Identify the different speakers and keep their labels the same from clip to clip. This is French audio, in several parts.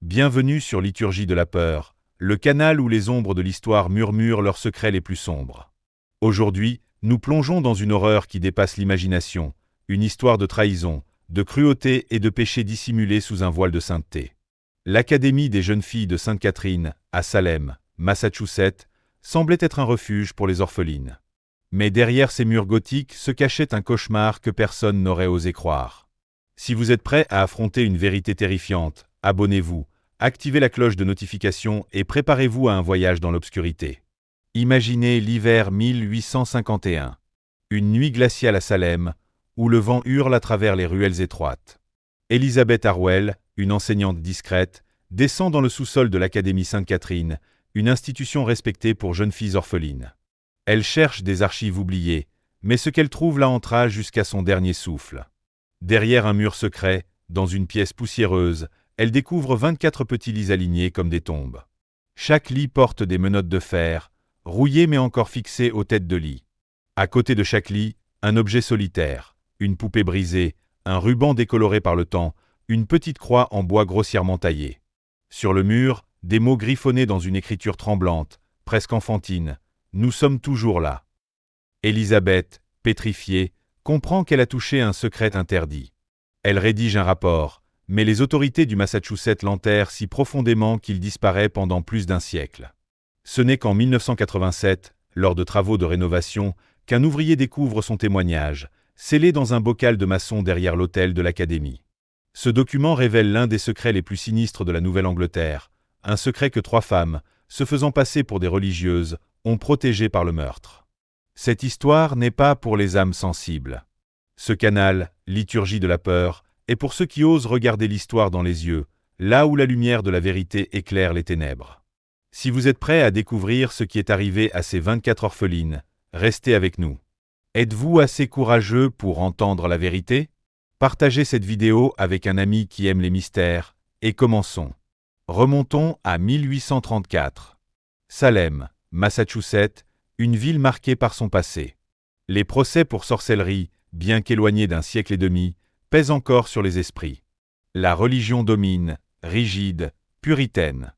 Speaker 1: Bienvenue sur Liturgie de la peur, le canal où les ombres de l'histoire murmurent leurs secrets les plus sombres. Aujourd'hui, nous plongeons dans une horreur qui dépasse l'imagination, une histoire de trahison, de cruauté et de péché dissimulés sous un voile de sainteté. L'Académie des jeunes filles de Sainte-Catherine, à Salem, Massachusetts, semblait être un refuge pour les orphelines. Mais derrière ces murs gothiques se cachait un cauchemar que personne n'aurait osé croire. Si vous êtes prêts à affronter une vérité terrifiante, abonnez-vous, activez la cloche de notification et préparez-vous à un voyage dans l'obscurité. Imaginez l'hiver 1851. Une nuit glaciale à Salem, où le vent hurle à travers les ruelles étroites. Elizabeth Harwell, une enseignante discrète, descend dans le sous-sol de l'Académie Sainte-Catherine, une institution respectée pour jeunes filles orphelines. Elle cherche des archives oubliées, mais ce qu'elle trouve la entraîne jusqu'à son dernier souffle. Derrière un mur secret, dans une pièce poussiéreuse, elle découvre 24 petits lits alignés comme des tombes. Chaque lit porte des menottes de fer, rouillées mais encore fixées aux têtes de lit. À côté de chaque lit, un objet solitaire, une poupée brisée, un ruban décoloré par le temps, une petite croix en bois grossièrement taillée. Sur le mur, des mots griffonnés dans une écriture tremblante, presque enfantine. Nous sommes toujours là. Elisabeth, pétrifiée, comprend qu'elle a touché un secret interdit. Elle rédige un rapport, mais les autorités du Massachusetts l'enterrent si profondément qu'il disparaît pendant plus d'un siècle. Ce n'est qu'en 1987, lors de travaux de rénovation, qu'un ouvrier découvre son témoignage, scellé dans un bocal de maçon derrière l'autel de l'Académie. Ce document révèle l'un des secrets les plus sinistres de la Nouvelle-Angleterre, un secret que 3 femmes, se faisant passer pour des religieuses, ont protégé par le meurtre. Cette histoire n'est pas pour les âmes sensibles. Ce canal, Liturgie de la peur, est pour ceux qui osent regarder l'histoire dans les yeux, là où la lumière de la vérité éclaire les ténèbres. Si vous êtes prêts à découvrir ce qui est arrivé à ces 24 orphelines, restez avec nous. Êtes-vous assez courageux pour entendre la vérité? Partagez cette vidéo avec un ami qui aime les mystères, et commençons. Remontons à 1834. Salem, Massachusetts, une ville marquée par son passé. Les procès pour sorcellerie, bien qu'éloignés d'un siècle et demi, pèsent encore sur les esprits. La religion domine, rigide, puritaine.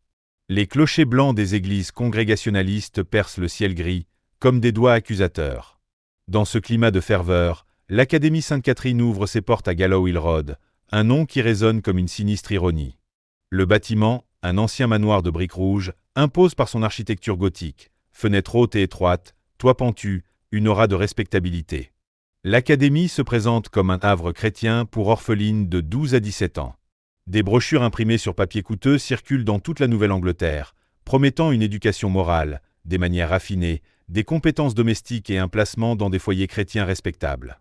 Speaker 1: Les clochers blancs des églises congrégationalistes percent le ciel gris, comme des doigts accusateurs. Dans ce climat de ferveur, l'Académie Sainte-Catherine ouvre ses portes à Gallows Hill Road, un nom qui résonne comme une sinistre ironie. Le bâtiment, un ancien manoir de briques rouges, impose par son architecture gothique, fenêtres hautes et étroites, toit pentu, une aura de respectabilité. L'Académie se présente comme un havre chrétien pour orphelines de 12 à 17 ans. Des brochures imprimées sur papier coûteux circulent dans toute la Nouvelle-Angleterre, promettant une éducation morale, des manières raffinées, des compétences domestiques et un placement dans des foyers chrétiens respectables.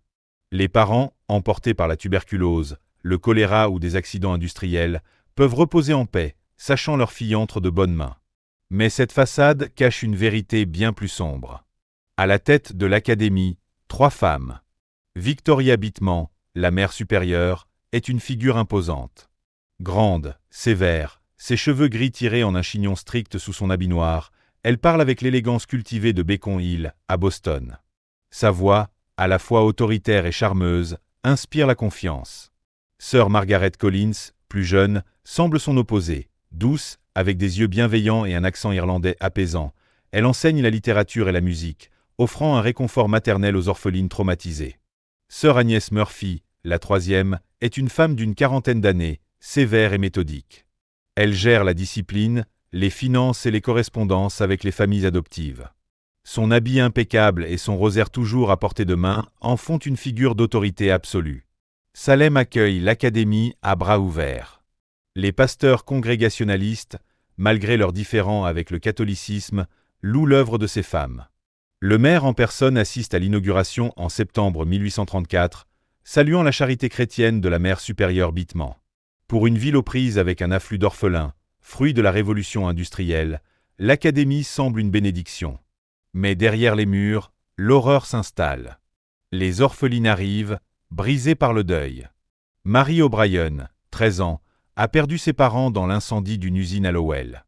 Speaker 1: Les parents, emportés par la tuberculose, le choléra ou des accidents industriels, peuvent reposer en paix, sachant leur fille entre de bonnes mains. Mais cette façade cache une vérité bien plus sombre. À la tête de l'Académie, 3 femmes. Victoria Beatman, la mère supérieure, est une figure imposante. Grande, sévère, ses cheveux gris tirés en un chignon strict sous son habit noir, elle parle avec l'élégance cultivée de Beacon Hill, à Boston. Sa voix, à la fois autoritaire et charmeuse, inspire la confiance. Sœur Margaret Collins, plus jeune, semble son opposé, douce, avec des yeux bienveillants et un accent irlandais apaisant. Elle enseigne la littérature et la musique, offrant un réconfort maternel aux orphelines traumatisées. Sœur Agnès Murphy, la 3e, est une femme d'une 40aine d'années, sévère et méthodique. Elle gère la discipline, les finances et les correspondances avec les familles adoptives. Son habit impeccable et son rosaire toujours à portée de main en font une figure d'autorité absolue. Salem accueille l'Académie à bras ouverts. Les pasteurs congrégationalistes, malgré leurs différends avec le catholicisme, louent l'œuvre de ces femmes. Le maire en personne assiste à l'inauguration en septembre 1834, saluant la charité chrétienne de la mère supérieure Beatman. Pour une ville aux prises avec un afflux d'orphelins, fruit de la révolution industrielle, l'Académie semble une bénédiction. Mais derrière les murs, l'horreur s'installe. Les orphelines arrivent, brisées par le deuil. Mary O'Brien, 13 ans, a perdu ses parents dans l'incendie d'une usine à Lowell.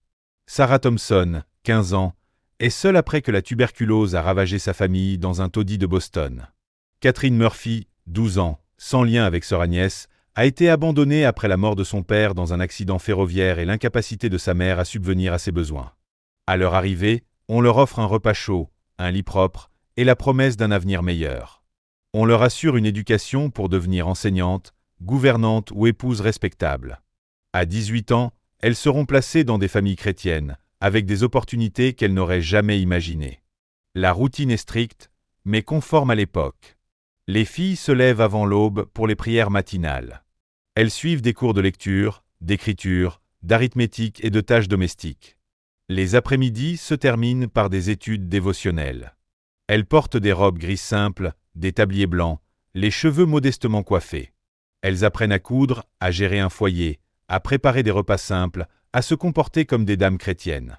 Speaker 1: Sarah Thompson, 15 ans, est seule après que la tuberculose a ravagé sa famille dans un taudis de Boston. Catherine Murphy, 12 ans, sans lien avec sœur Agnès, a été abandonnée après la mort de son père dans un accident ferroviaire et l'incapacité de sa mère à subvenir à ses besoins. À leur arrivée, on leur offre un repas chaud, un lit propre et la promesse d'un avenir meilleur. On leur assure une éducation pour devenir enseignante, gouvernante ou épouse respectable. À 18 ans, elles seront placées dans des familles chrétiennes, avec des opportunités qu'elles n'auraient jamais imaginées. La routine est stricte, mais conforme à l'époque. Les filles se lèvent avant l'aube pour les prières matinales. Elles suivent des cours de lecture, d'écriture, d'arithmétique et de tâches domestiques. Les après-midi se terminent par des études dévotionnelles. Elles portent des robes grises simples, des tabliers blancs, les cheveux modestement coiffés. Elles apprennent à coudre, à gérer un foyer, à préparer des repas simples, à se comporter comme des dames chrétiennes.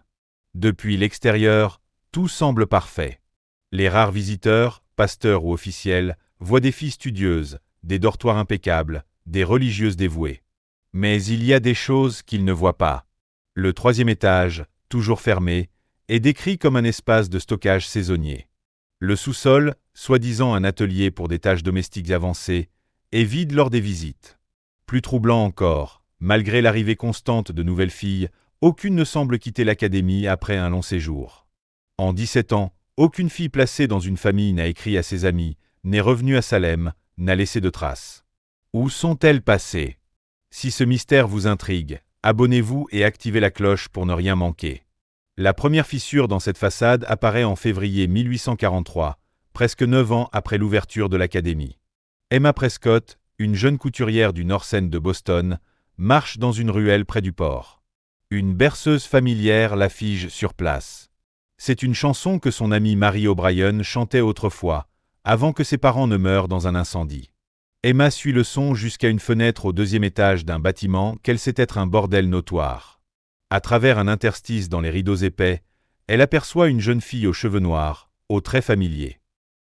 Speaker 1: Depuis l'extérieur, tout semble parfait. Les rares visiteurs, pasteurs ou officiels, voient des filles studieuses, des dortoirs impeccables, des religieuses dévouées. Mais il y a des choses qu'ils ne voient pas. Le 3e étage, toujours fermé, est décrit comme un espace de stockage saisonnier. Le sous-sol, soi-disant un atelier pour des tâches domestiques avancées, est vide lors des visites. Plus troublant encore, malgré l'arrivée constante de nouvelles filles, aucune ne semble quitter l'académie après un long séjour. En 17 ans, aucune fille placée dans une famille n'a écrit à ses amis, n'est revenue à Salem, n'a laissé de traces. Où sont-elles passées? Si ce mystère vous intrigue, abonnez-vous et activez la cloche pour ne rien manquer. La première fissure dans cette façade apparaît en février 1843, presque 9 ans après l'ouverture de l'académie. Emma Prescott, une jeune couturière du North End de Boston, marche dans une ruelle près du port. Une berceuse familière la fige sur place. C'est une chanson que son amie Mary O'Brien chantait autrefois, avant que ses parents ne meurent dans un incendie. Emma suit le son jusqu'à une fenêtre au 2e étage d'un bâtiment qu'elle sait être un bordel notoire. À travers un interstice dans les rideaux épais, elle aperçoit une jeune fille aux cheveux noirs, aux traits familiers.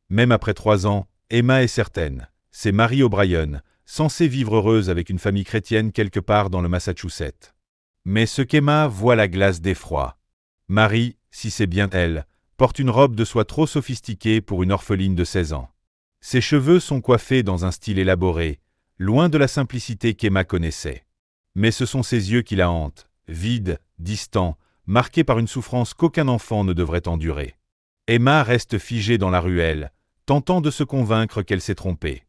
Speaker 1: Même après 3 ans, Emma est certaine, c'est Mary O'Brien, censée vivre heureuse avec une famille chrétienne quelque part dans le Massachusetts. Mais ce qu'Emma voit la glace d'effroi. Mary, si c'est bien elle, porte une robe de soie trop sophistiquée pour une orpheline de 16 ans. Ses cheveux sont coiffés dans un style élaboré, loin de la simplicité qu'Emma connaissait. Mais ce sont ses yeux qui la hantent, vides, distants, marqués par une souffrance qu'aucun enfant ne devrait endurer. Emma reste figée dans la ruelle, tentant de se convaincre qu'elle s'est trompée.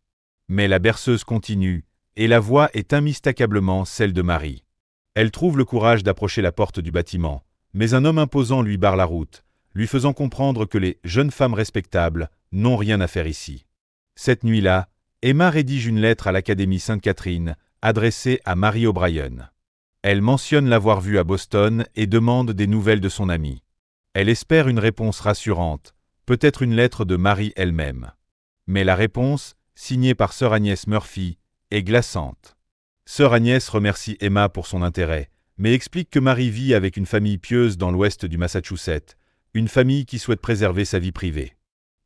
Speaker 1: Mais la berceuse continue, et la voix est immistakablement celle de Mary. Elle trouve le courage d'approcher la porte du bâtiment, mais un homme imposant lui barre la route, lui faisant comprendre que les jeunes femmes respectables n'ont rien à faire ici. Cette nuit-là, Emma rédige une lettre à l'Académie Sainte-Catherine, adressée à Mary O'Brien. Elle mentionne l'avoir vue à Boston et demande des nouvelles de son amie. Elle espère une réponse rassurante, peut-être une lettre de Mary elle-même. Mais la réponse, signée par sœur Agnès Murphy, est glaçante. Sœur Agnès remercie Emma pour son intérêt, mais explique que Mary vit avec une famille pieuse dans l'ouest du Massachusetts, une famille qui souhaite préserver sa vie privée.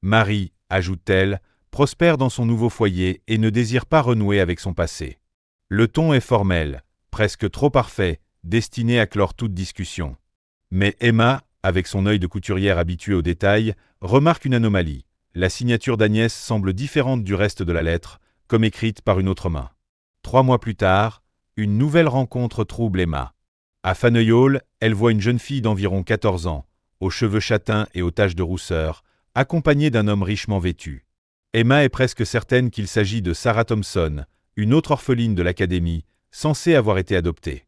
Speaker 1: Mary, ajoute-t-elle, prospère dans son nouveau foyer et ne désire pas renouer avec son passé. Le ton est formel, presque trop parfait, destiné à clore toute discussion. Mais Emma, avec son œil de couturière habituée aux détails, remarque une anomalie. La signature d'Agnès semble différente du reste de la lettre, comme écrite par une autre main. 3 mois plus tard, une nouvelle rencontre trouble Emma. À Faneuil Hall, elle voit une jeune fille d'environ 14 ans, aux cheveux châtains et aux taches de rousseur, accompagnée d'un homme richement vêtu. Emma est presque certaine qu'il s'agit de Sarah Thompson, une autre orpheline de l'académie, censée avoir été adoptée.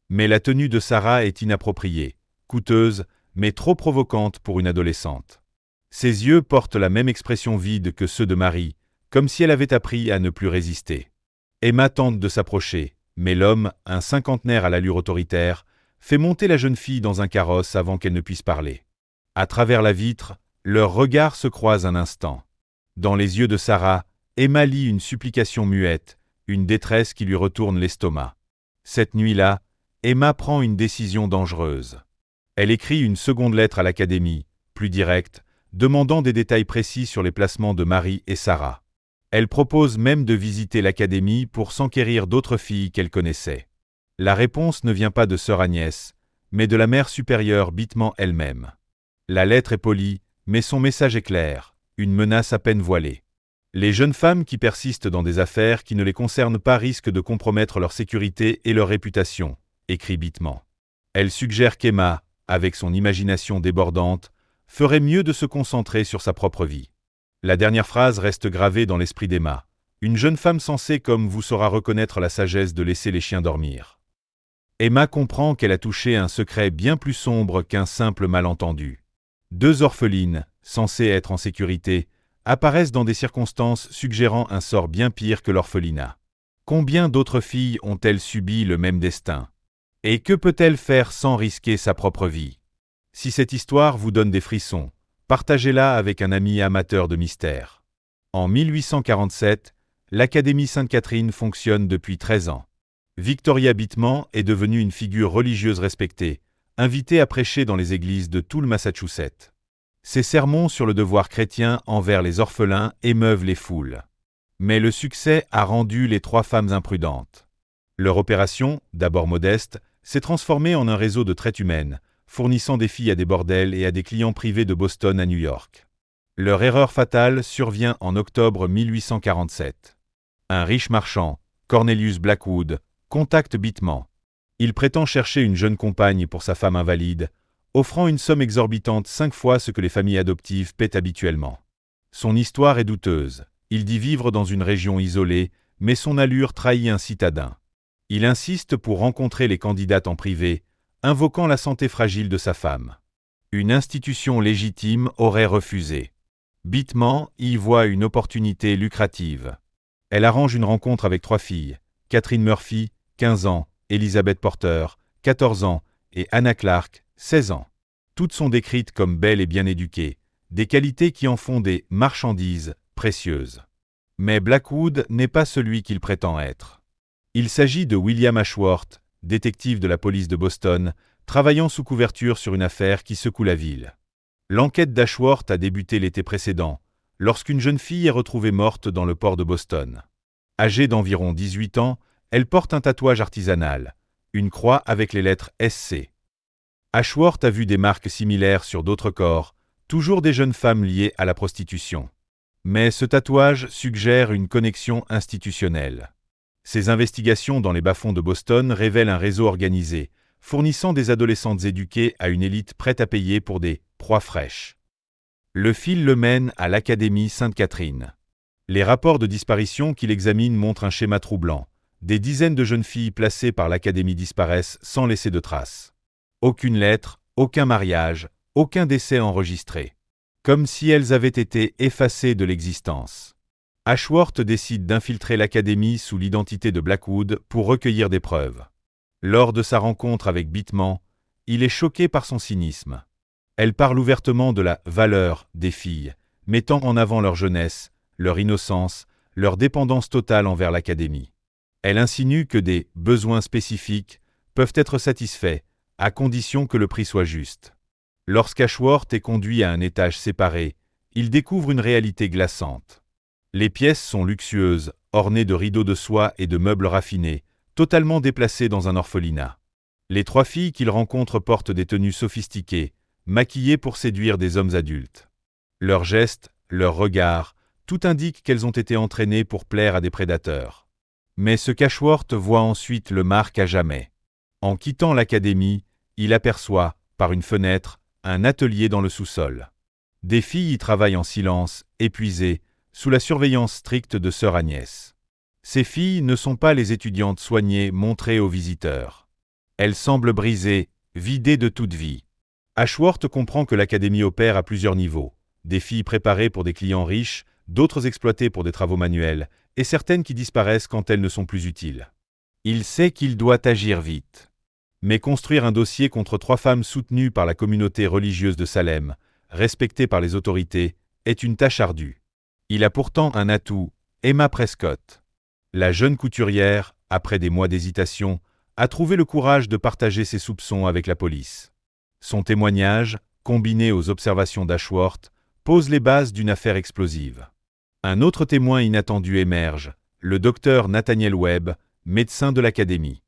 Speaker 1: Mais la tenue de Sarah est inappropriée, coûteuse, mais trop provocante pour une adolescente. Ses yeux portent la même expression vide que ceux de Mary, comme si elle avait appris à ne plus résister. Emma tente de s'approcher, mais l'homme, un cinquantenaire à l'allure autoritaire, fait monter la jeune fille dans un carrosse avant qu'elle ne puisse parler. À travers la vitre, leurs regards se croisent un instant. Dans les yeux de Sarah, Emma lit une supplication muette, une détresse qui lui retourne l'estomac. Cette nuit-là, Emma prend une décision dangereuse. Elle écrit une seconde lettre à l'académie, plus directe, demandant des détails précis sur les placements de Mary et Sarah. Elle propose même de visiter l'académie pour s'enquérir d'autres filles qu'elle connaissait. La réponse ne vient pas de sœur Agnès, mais de la mère supérieure Bittman elle-même. La lettre est polie, mais son message est clair, une menace à peine voilée. Les jeunes femmes qui persistent dans des affaires qui ne les concernent pas risquent de compromettre leur sécurité et leur réputation, écrit Bittman. Elle suggère qu'Emma, avec son imagination débordante, ferait mieux de se concentrer sur sa propre vie. La dernière phrase reste gravée dans l'esprit d'Emma. Une jeune femme sensée comme vous saura reconnaître la sagesse de laisser les chiens dormir. Emma comprend qu'elle a touché un secret bien plus sombre qu'un simple malentendu. Deux orphelines, censées être en sécurité, apparaissent dans des circonstances suggérant un sort bien pire que l'orphelinat. Combien d'autres filles ont-elles subi le même destin? Et que peut-elle faire sans risquer sa propre vie? Si cette histoire vous donne des frissons, partagez-la avec un ami amateur de mystère. En 1847, l'Académie Sainte-Catherine fonctionne depuis 13 ans. Victoria Bittman est devenue une figure religieuse respectée, invitée à prêcher dans les églises de tout le Massachusetts. Ses sermons sur le devoir chrétien envers les orphelins émeuvent les foules. Mais le succès a rendu les trois femmes imprudentes. Leur opération, d'abord modeste, s'est transformée en un réseau de traite humaine, fournissant des filles à des bordels et à des clients privés de Boston à New York. Leur erreur fatale survient en octobre 1847. Un riche marchand, Cornelius Blackwood, contacte Bittman. Il prétend chercher une jeune compagne pour sa femme invalide, offrant une somme exorbitante 5 fois ce que les familles adoptives paient habituellement. Son histoire est douteuse. Il dit vivre dans une région isolée, mais son allure trahit un citadin. Il insiste pour rencontrer les candidates en privé, invoquant la santé fragile de sa femme. Une institution légitime aurait refusé. Bittman y voit une opportunité lucrative. Elle arrange une rencontre avec 3 filles, Catherine Murphy, 15 ans, Elizabeth Porter, 14 ans, et Anna Clark, 16 ans. Toutes sont décrites comme belles et bien éduquées, des qualités qui en font des marchandises précieuses. Mais Blackwood n'est pas celui qu'il prétend être. Il s'agit de William Ashworth, détective de la police de Boston, travaillant sous couverture sur une affaire qui secoue la ville. L'enquête d'Ashworth a débuté l'été précédent, lorsqu'une jeune fille est retrouvée morte dans le port de Boston. Âgée d'environ 18 ans, elle porte un tatouage artisanal, une croix avec les lettres SC. Ashworth a vu des marques similaires sur d'autres corps, toujours des jeunes femmes liées à la prostitution. Mais ce tatouage suggère une connexion institutionnelle. Ses investigations dans les bas-fonds de Boston révèlent un réseau organisé, fournissant des adolescentes éduquées à une élite prête à payer pour des proies fraîches. Le fil le mène à l'Académie Sainte-Catherine. Les rapports de disparition qu'il examine montrent un schéma troublant. Des dizaines de jeunes filles placées par l'Académie disparaissent sans laisser de traces. Aucune lettre, aucun mariage, aucun décès enregistré. Comme si elles avaient été effacées de l'existence. Ashworth décide d'infiltrer l'Académie sous l'identité de Blackwood pour recueillir des preuves. Lors de sa rencontre avec Bittman, il est choqué par son cynisme. Elle parle ouvertement de la valeur des filles, mettant en avant leur jeunesse, leur innocence, leur dépendance totale envers l'Académie. Elle insinue que des besoins spécifiques peuvent être satisfaits, à condition que le prix soit juste. Lorsqu'Ashworth est conduit à un étage séparé, il découvre une réalité glaçante. Les pièces sont luxueuses, ornées de rideaux de soie et de meubles raffinés, totalement déplacées dans un orphelinat. Les 3 filles qu'il rencontre portent des tenues sophistiquées, maquillées pour séduire des hommes adultes. Leurs gestes, leurs regards, tout indique qu'elles ont été entraînées pour plaire à des prédateurs. Mais ce qu'Ashworth voit ensuite le marque à jamais. En quittant l'Académie, il aperçoit, par une fenêtre, un atelier dans le sous-sol. Des filles y travaillent en silence, épuisées, sous la surveillance stricte de sœur Agnès. Ces filles ne sont pas les étudiantes soignées montrées aux visiteurs. Elles semblent brisées, vidées de toute vie. Ashworth comprend que l'Académie opère à plusieurs niveaux. Des filles préparées pour des clients riches, d'autres exploitées pour des travaux manuels, et certaines qui disparaissent quand elles ne sont plus utiles. Il sait qu'il doit agir vite. Mais construire un dossier contre 3 femmes soutenues par la communauté religieuse de Salem, respectées par les autorités, est une tâche ardue. Il a pourtant un atout, Emma Prescott. La jeune couturière, après des mois d'hésitation, a trouvé le courage de partager ses soupçons avec la police. Son témoignage, combiné aux observations d'Ashworth, pose les bases d'une affaire explosive. Un autre témoin inattendu émerge, le docteur Nathaniel Webb, médecin de l'Académie.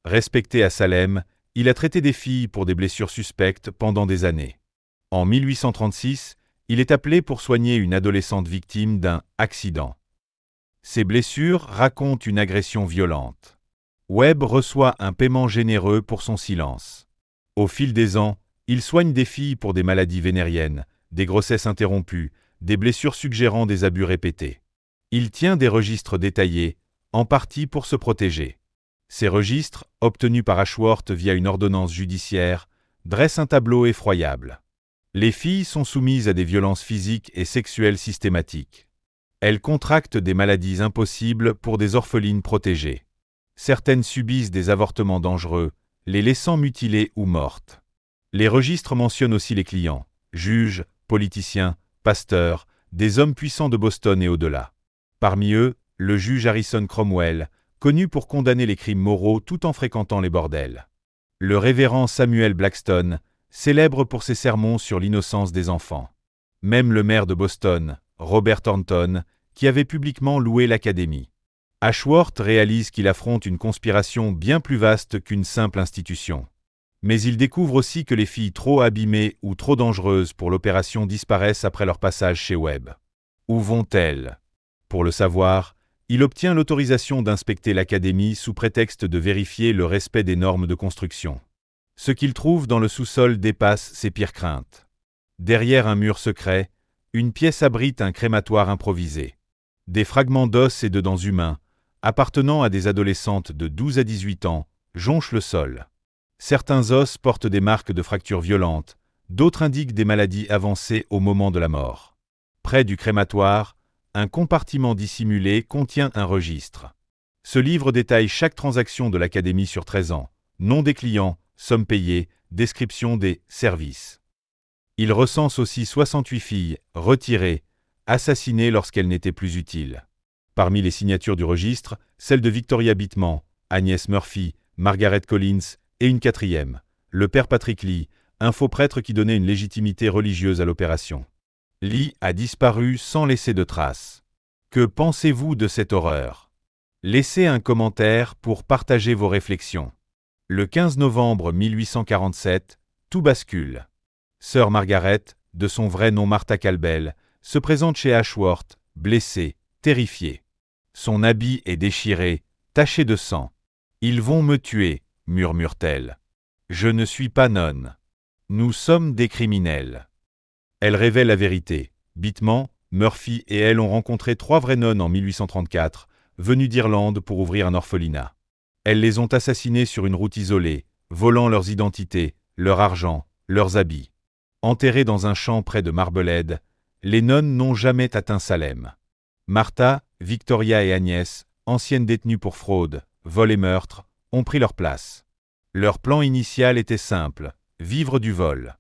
Speaker 1: Respecté à Salem, il a traité des filles pour des blessures suspectes pendant des années. En 1836, Il est appelé pour soigner une adolescente victime d'un accident. Ses blessures racontent une agression violente. Webb reçoit un paiement généreux pour son silence. Au fil des ans, il soigne des filles pour des maladies vénériennes, des grossesses interrompues, des blessures suggérant des abus répétés. Il tient des registres détaillés, en partie pour se protéger. Ces registres, obtenus par Ashworth via une ordonnance judiciaire, dressent un tableau effroyable. Les filles sont soumises à des violences physiques et sexuelles systématiques. Elles contractent des maladies impossibles pour des orphelines protégées. Certaines subissent des avortements dangereux, les laissant mutilées ou mortes. Les registres mentionnent aussi les clients, juges, politiciens, pasteurs, des hommes puissants de Boston et au-delà. Parmi eux, le juge Harrison Cromwell, connu pour condamner les crimes moraux tout en fréquentant les bordels. Le révérend Samuel Blackstone, célèbre pour ses sermons sur l'innocence des enfants. Même le maire de Boston, Robert Thornton, qui avait publiquement loué l'académie. Ashworth réalise qu'il affronte une conspiration bien plus vaste qu'une simple institution. Mais il découvre aussi que les filles trop abîmées ou trop dangereuses pour l'opération disparaissent après leur passage chez Webb. Où vont-elles? Pour le savoir, il obtient l'autorisation d'inspecter l'académie sous prétexte de vérifier le respect des normes de construction. Ce qu'il trouve dans le sous-sol dépasse ses pires craintes. Derrière un mur secret, une pièce abrite un crématoire improvisé. Des fragments d'os et de dents humains, appartenant à des adolescentes de 12 à 18 ans, jonchent le sol. Certains os portent des marques de fractures violentes, d'autres indiquent des maladies avancées au moment de la mort. Près du crématoire, un compartiment dissimulé contient un registre. Ce livre détaille chaque transaction de l'académie sur 13 ans, nom des clients, sommes payées, description des services. Il recense aussi 68 filles, retirées, assassinées lorsqu'elles n'étaient plus utiles. Parmi les signatures du registre, celle de Victoria Bittman, Agnès Murphy, Margaret Collins et une quatrième, le père Patrick Lee, un faux prêtre qui donnait une légitimité religieuse à l'opération. Lee a disparu sans laisser de traces. Que pensez-vous de cette horreur? Laissez un commentaire pour partager vos réflexions. Le 15 novembre 1847, tout bascule. Sœur Margaret, de son vrai nom Martha Calbell, se présente chez Ashworth, blessée, terrifiée. Son habit est déchiré, taché de sang. « Ils vont me tuer », murmure-t-elle. « Je ne suis pas nonne. Nous sommes des criminels. » Elle révèle la vérité. Bittman, Murphy et elle ont rencontré 3 vraies nonnes en 1834, venues d'Irlande pour ouvrir un orphelinat. Elles les ont assassinées sur une route isolée, volant leurs identités, leur argent, leurs habits. Enterrées dans un champ près de Marblehead, les nonnes n'ont jamais atteint Salem. Martha, Victoria et Agnès, anciennes détenues pour fraude, vol et meurtre, ont pris leur place. Leur plan initial était simple, vivre du vol.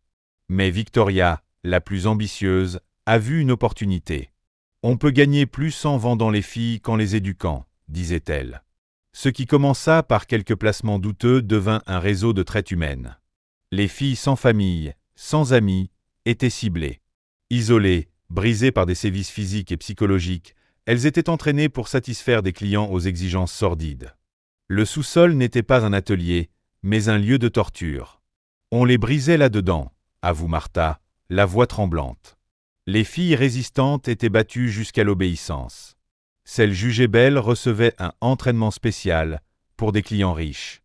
Speaker 1: Mais Victoria, la plus ambitieuse, a vu une opportunité. « On peut gagner plus en vendant les filles qu'en les éduquant », disait-elle. Ce qui commença par quelques placements douteux devint un réseau de traite humaine. Les filles sans famille, sans amis, étaient ciblées. Isolées, brisées par des sévices physiques et psychologiques, elles étaient entraînées pour satisfaire des clients aux exigences sordides. Le sous-sol n'était pas un atelier, mais un lieu de torture. On les brisait là-dedans, avoue Martha, la voix tremblante. Les filles résistantes étaient battues jusqu'à l'obéissance. Celles jugées belles recevaient un entraînement spécial pour des clients riches.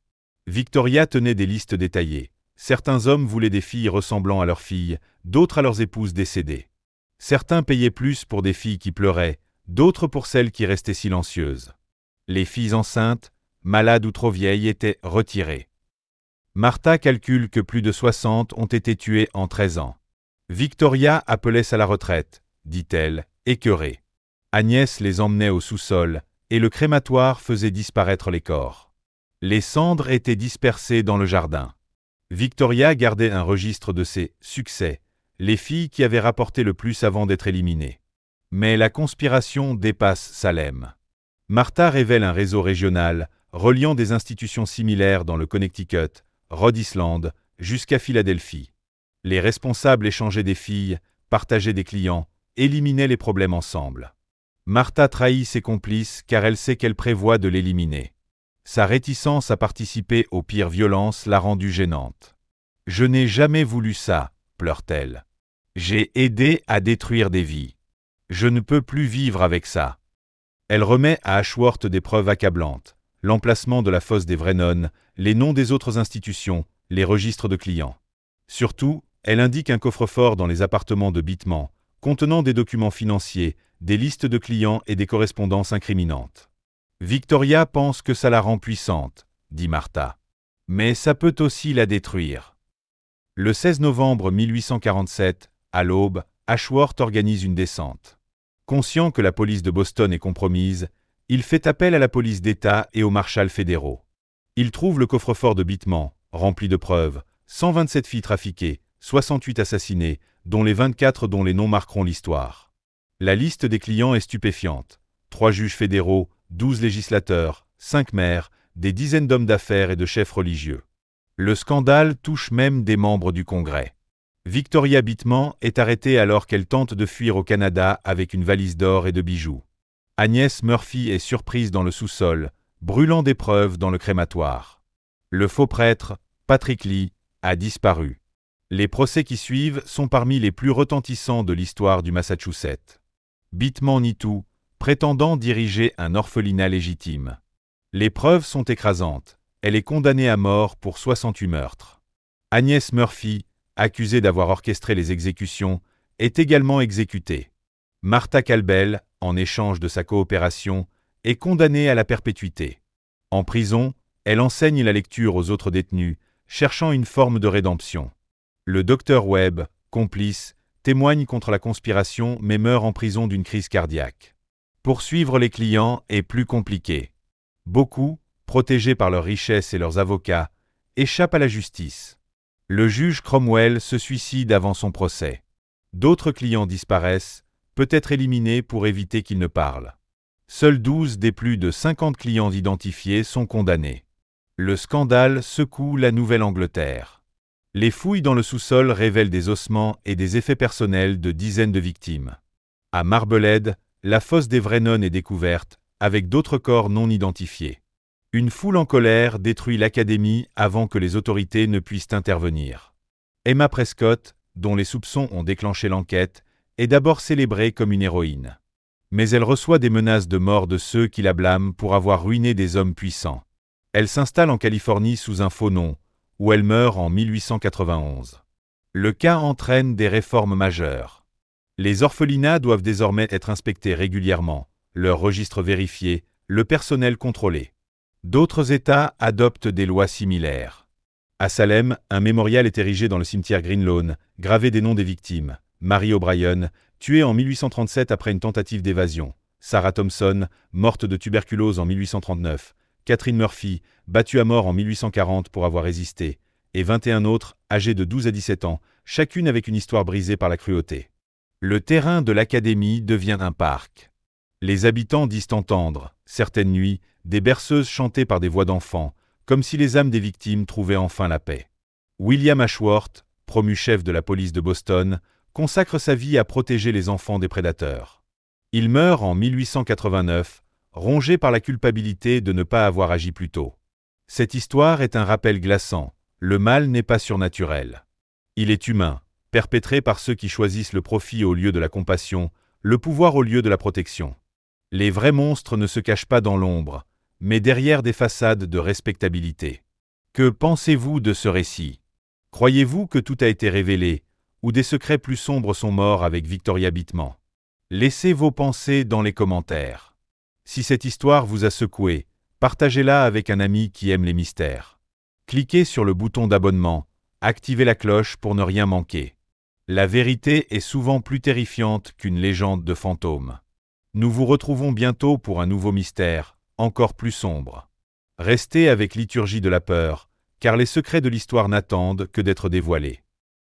Speaker 1: Victoria tenait des listes détaillées. Certains hommes voulaient des filles ressemblant à leurs filles, d'autres à leurs épouses décédées. Certains payaient plus pour des filles qui pleuraient, d'autres pour celles qui restaient silencieuses. Les filles enceintes, malades ou trop vieilles, étaient retirées. Martha calcule que plus de 60 ont été tuées en 13 ans. Victoria appelait ça la retraite, dit-elle, écœurée. Agnès les emmenait au sous-sol, et le crématoire faisait disparaître les corps. Les cendres étaient dispersées dans le jardin. Victoria gardait un registre de ses succès, les filles qui avaient rapporté le plus avant d'être éliminées. Mais la conspiration dépasse Salem. Martha révèle un réseau régional, reliant des institutions similaires dans le Connecticut, Rhode Island, jusqu'à Philadelphie. Les responsables échangeaient des filles, partageaient des clients, éliminaient les problèmes ensemble. Martha trahit ses complices car elle sait qu'elle prévoit de l'éliminer. Sa réticence à participer aux pires violences l'a rendue gênante. « Je n'ai jamais voulu ça », pleure-t-elle. J'ai aidé à détruire des vies. Je ne peux plus vivre avec ça. Elle remet à Ashworth des preuves accablantes, l'emplacement de la fosse des Vrennon, les noms des autres institutions, les registres de clients. Surtout, elle indique un coffre-fort dans les appartements de Bittman, contenant des documents financiers, des listes de clients et des correspondances incriminantes. Victoria pense que ça la rend puissante, dit Martha. Mais ça peut aussi la détruire. Le 16 novembre 1847, à l'aube, Ashworth organise une descente. Conscient que la police de Boston est compromise, il fait appel à la police d'État et aux marshals fédéraux. Il trouve le coffre-fort de Bittman, rempli de preuves, 127 filles trafiquées, 68 assassinés, dont les 24 dont les noms marqueront l'histoire. La liste des clients est stupéfiante. 3 juges fédéraux, 12 législateurs, 5 maires, des dizaines d'hommes d'affaires et de chefs religieux. Le scandale touche même des membres du Congrès. Victoria Bittman est arrêtée alors qu'elle tente de fuir au Canada avec une valise d'or et de bijoux. Agnès Murphy est surprise dans le sous-sol, brûlant des preuves dans le crématoire. Le faux prêtre, Patrick Lee, a disparu. Les procès qui suivent sont parmi les plus retentissants de l'histoire du Massachusetts. Bittman nie tout, prétendant diriger un orphelinat légitime. Les preuves sont écrasantes. Elle est condamnée à mort pour 68 meurtres. Agnès Murphy, accusée d'avoir orchestré les exécutions, est également exécutée. Martha Kalbel, en échange de sa coopération, est condamnée à la perpétuité. En prison, elle enseigne la lecture aux autres détenus, cherchant une forme de rédemption. Le docteur Webb, complice, témoigne contre la conspiration mais meurt en prison d'une crise cardiaque. Poursuivre les clients est plus compliqué. Beaucoup, protégés par leurs richesses et leurs avocats, échappent à la justice. Le juge Cromwell se suicide avant son procès. D'autres clients disparaissent, peut-être éliminés pour éviter qu'ils ne parlent. Seuls 12 des plus de 50 clients identifiés sont condamnés. Le scandale secoue la Nouvelle-Angleterre. Les fouilles dans le sous-sol révèlent des ossements et des effets personnels de dizaines de victimes. À Marblehead, la fosse des Vrennon est découverte, avec d'autres corps non identifiés. Une foule en colère détruit l'académie avant que les autorités ne puissent intervenir. Emma Prescott, dont les soupçons ont déclenché l'enquête, est d'abord célébrée comme une héroïne. Mais elle reçoit des menaces de mort de ceux qui la blâment pour avoir ruiné des hommes puissants. Elle s'installe en Californie sous un faux nom, où elle meurt en 1891. Le cas entraîne des réformes majeures. Les orphelinats doivent désormais être inspectés régulièrement, leurs registres vérifiés, le personnel contrôlé. D'autres États adoptent des lois similaires. À Salem, un mémorial est érigé dans le cimetière Green Lawn, gravé des noms des victimes. Mary O'Brien, tuée en 1837 après une tentative d'évasion. Sarah Thompson, morte de tuberculose en 1839. Catherine Murphy, battue à mort en 1840 pour avoir résisté. Et 21 autres, âgés de 12 à 17 ans, chacune avec une histoire brisée par la cruauté. Le terrain de l'académie devient un parc. Les habitants disent entendre, certaines nuits, des berceuses chantées par des voix d'enfants, comme si les âmes des victimes trouvaient enfin la paix. William Ashworth, promu chef de la police de Boston, consacre sa vie à protéger les enfants des prédateurs. Il meurt en 1889, rongé par la culpabilité de ne pas avoir agi plus tôt. Cette histoire est un rappel glaçant, le mal n'est pas surnaturel. Il est humain, perpétré par ceux qui choisissent le profit au lieu de la compassion, le pouvoir au lieu de la protection. Les vrais monstres ne se cachent pas dans l'ombre, mais derrière des façades de respectabilité. Que pensez-vous de ce récit? Croyez-vous que tout a été révélé, ou des secrets plus sombres sont morts avec Victoria Bittman? Laissez vos pensées dans les commentaires. Si cette histoire vous a secoué, partagez-la avec un ami qui aime les mystères. Cliquez sur le bouton d'abonnement, activez la cloche pour ne rien manquer. La vérité est souvent plus terrifiante qu'une légende de fantôme. Nous vous retrouvons bientôt pour un nouveau mystère, encore plus sombre. Restez avec Liturgie de la peur, car les secrets de l'histoire n'attendent que d'être dévoilés.